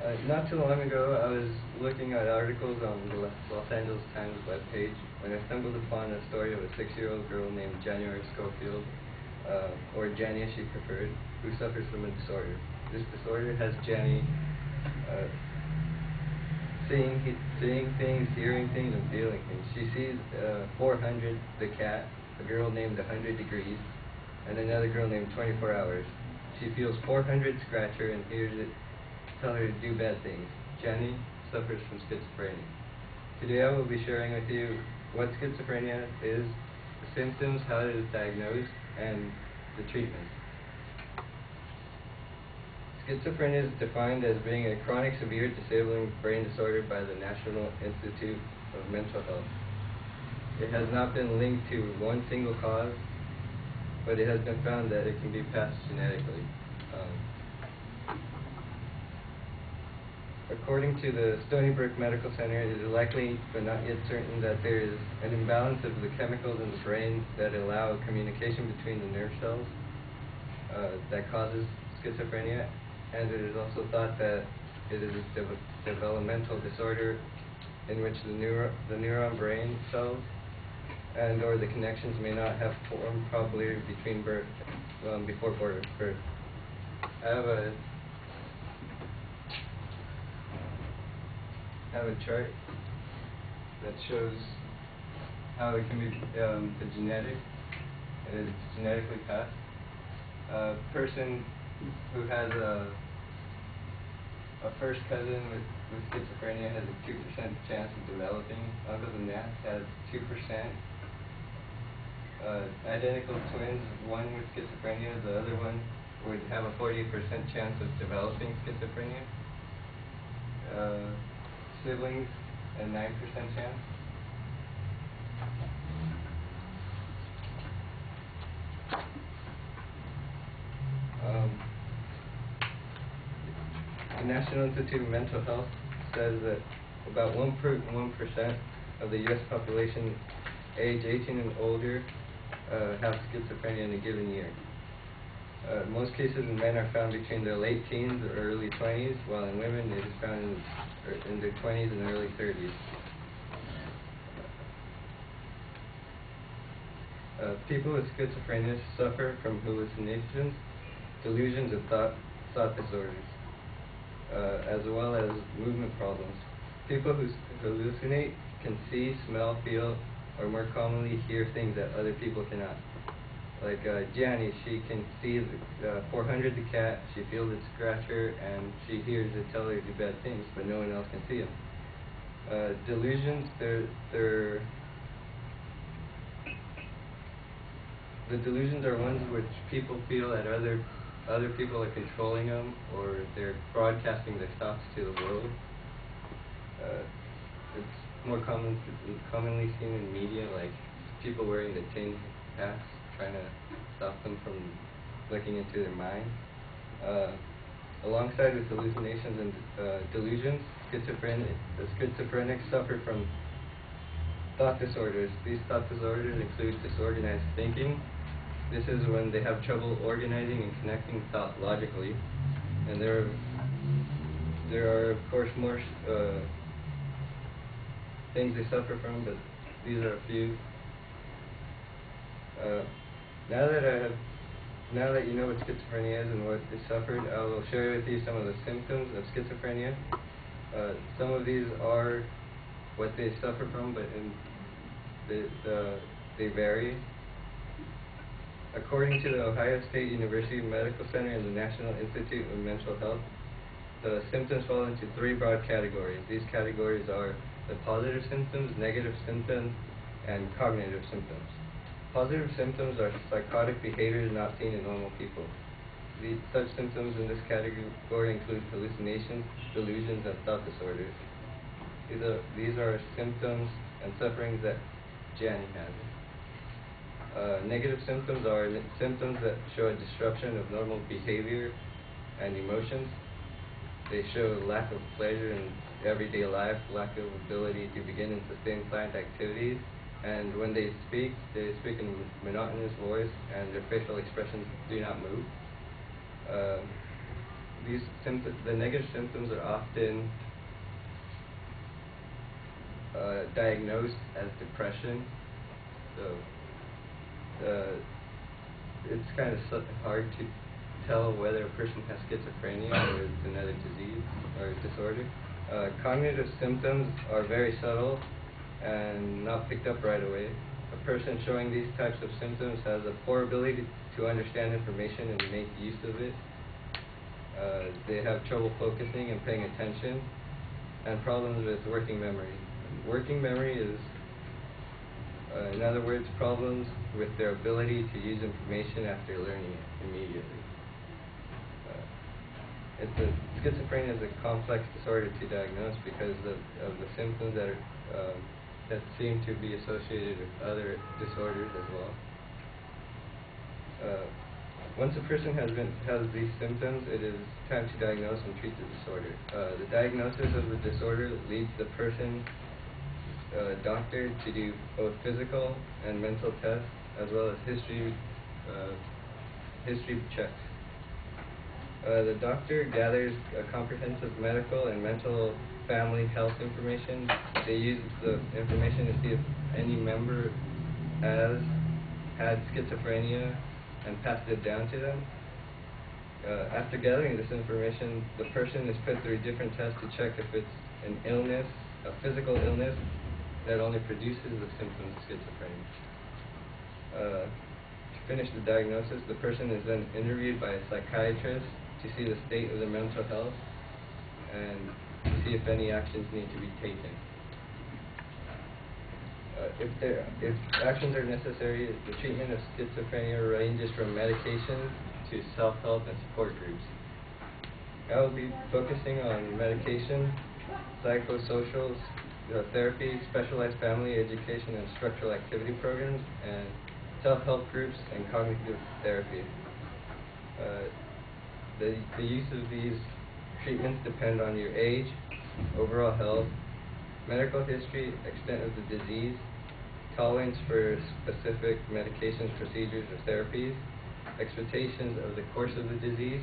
Not too long ago, I was looking at articles on the Los Angeles Times webpage when I stumbled upon a story of a 6-year-old girl named January Schofield, or Jenny as she preferred, who suffers from a disorder. This disorder has Jenny seeing things, hearing things, and feeling things. She sees 400, the cat, a girl named 100 Degrees, and another girl named 24 Hours. She feels 400 scratch her and hears it tell her to do bad things. Jenny suffers from schizophrenia. Today I will be sharing with you what schizophrenia is, the symptoms, how it is diagnosed, and the treatment. Schizophrenia is defined as being a chronic, severe, disabling brain disorder by the National Institute of Mental Health. It has not been linked to one single cause, but it has been found that it can be passed genetically. According to the Stony Brook Medical Center, it is likely, but not yet certain, that there is an imbalance of the chemicals in the brain that allow communication between the nerve cells that causes schizophrenia, and it is also thought that it is a developmental disorder in which the neuron brain cells and or the connections may not have formed properly between birth, before birth. I have a chart that shows how it can be it's genetically passed. A person who has a first cousin with schizophrenia has a 2% chance of developing. Uncles and aunts has 2%. Identical twins, one with schizophrenia, the other one would have a 40% chance of developing schizophrenia. Siblings, a 9% chance. The National Institute of Mental Health says that about 1% of the U.S. population age 18 and older have schizophrenia in a given year. Most cases in men are found between their late teens or early 20s, while in women it is found in their 20s and early 30s. People with schizophrenia suffer from hallucinations, delusions, and thought disorders, as well as movement problems. People who hallucinate can see, smell, feel, or more commonly hear things that other people cannot. Like Jenny, she can see 400 the cat, she feels it scratch her, and she hears it tell her to do bad things, but no one else can see them. Delusions, the delusions are ones which people feel that other people are controlling them, or they're broadcasting their thoughts to the world. It's more commonly seen in media, like people wearing the tin hats, trying to stop them from looking into their mind. Alongside with hallucinations and delusions, the schizophrenics suffer from thought disorders. These thought disorders include disorganized thinking. This is when they have trouble organizing and connecting thought logically. And there are of course more things they suffer from, but these are a few. Now that you know what schizophrenia is and what is suffered, I will share with you some of the symptoms of schizophrenia. Some of these are what they suffer from, but they vary. According to the Ohio State University Medical Center and the National Institute of Mental Health, the symptoms fall into 3 broad categories. These categories are the positive symptoms, negative symptoms, and cognitive symptoms. Positive symptoms are psychotic behaviors not seen in normal people. Such symptoms in this category include hallucinations, delusions, and thought disorders. These are symptoms and sufferings that Jenny has. Negative symptoms are symptoms that show a disruption of normal behavior and emotions. They show lack of pleasure in everyday life, lack of ability to begin and sustain planned activities, and when they speak in a monotonous voice, and their facial expressions do not move. the negative symptoms are often diagnosed as depression. So it's kind of hard to tell whether a person has schizophrenia or it's another disease or disorder. Cognitive symptoms are very subtle and not picked up right away. A person showing these types of symptoms has a poor ability to understand information and make use of it. They have trouble focusing and paying attention, and problems with working memory. Working memory is, in other words, problems with their ability to use information after learning it immediately. Schizophrenia is a complex disorder to diagnose because of the symptoms that seem to be associated with other disorders as well. Once a person has these symptoms, it is time to diagnose and treat the disorder. The diagnosis of the disorder leads the person, doctor, to do both physical and mental tests, as well as history checks. The doctor gathers comprehensive medical and mental family health information. They use the information to see if any member has had schizophrenia and passed it down to them. After gathering this information, the person is put through different tests to check if it's an illness, a physical illness that only produces the symptoms of schizophrenia. To finish the diagnosis, the person is then interviewed by a psychiatrist to see the state of their mental health and to see if any actions need to be taken. If actions are necessary, the treatment of schizophrenia ranges from medication to self-help and support groups. I will be focusing on medication, psychosocial therapy, specialized family education and structural activity programs, and self-help groups and cognitive therapy. The use of these treatments depend on your age, overall health, medical history, extent of the disease, tolerance for specific medications, procedures, or therapies, expectations of the course of the disease,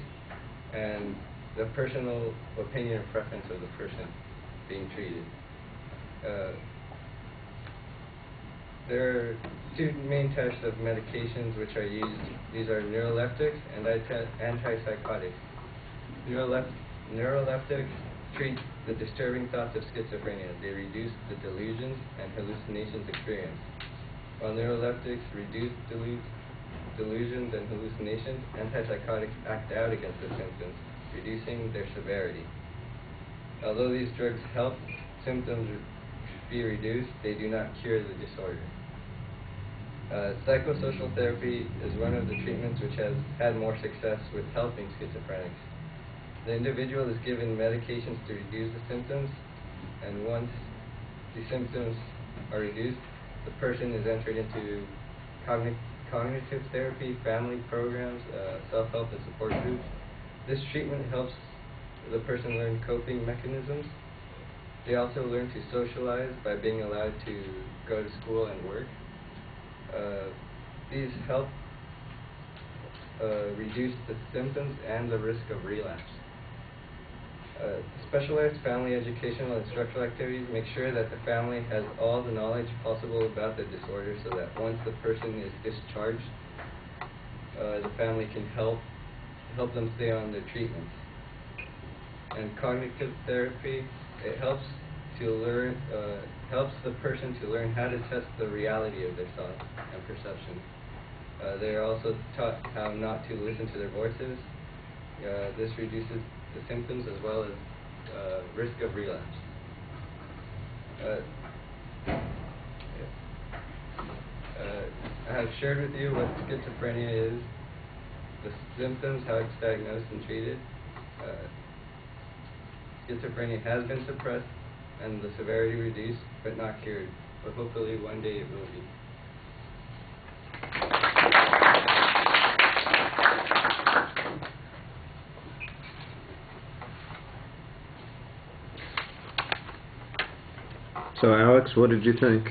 and the personal opinion or preference of the person being treated. There are two main types of medications which are used. These are neuroleptics and antipsychotics. Neuroleptics treat the disturbing thoughts of schizophrenia. They reduce the delusions and hallucinations experienced. While neuroleptics reduce delusions and hallucinations, antipsychotics act out against the symptoms, reducing their severity. Although these drugs help symptoms be reduced, they do not cure the disorder. Psychosocial therapy is one of the treatments which has had more success with helping schizophrenics. The individual is given medications to reduce the symptoms, and once the symptoms are reduced, the person is entered into cognitive therapy, family programs, self-help and support groups. This treatment helps the person learn coping mechanisms. They also learn to socialize by being allowed to go to school and work. These help reduce the symptoms and the risk of relapse. Specialized family educational and structural activities make sure that the family has all the knowledge possible about the disorder, so that once the person is discharged, the family can help them stay on their treatments. And cognitive therapy, it helps the person to learn how to test the reality of their thoughts and perceptions. They are also taught how not to listen to their voices. This reduces the symptoms as well as risk of relapse. I have shared with you what schizophrenia is, the symptoms, how it's diagnosed and treated. Schizophrenia has been suppressed and the severity reduced, but not cured. But hopefully one day it will be. So Alex, what did you think?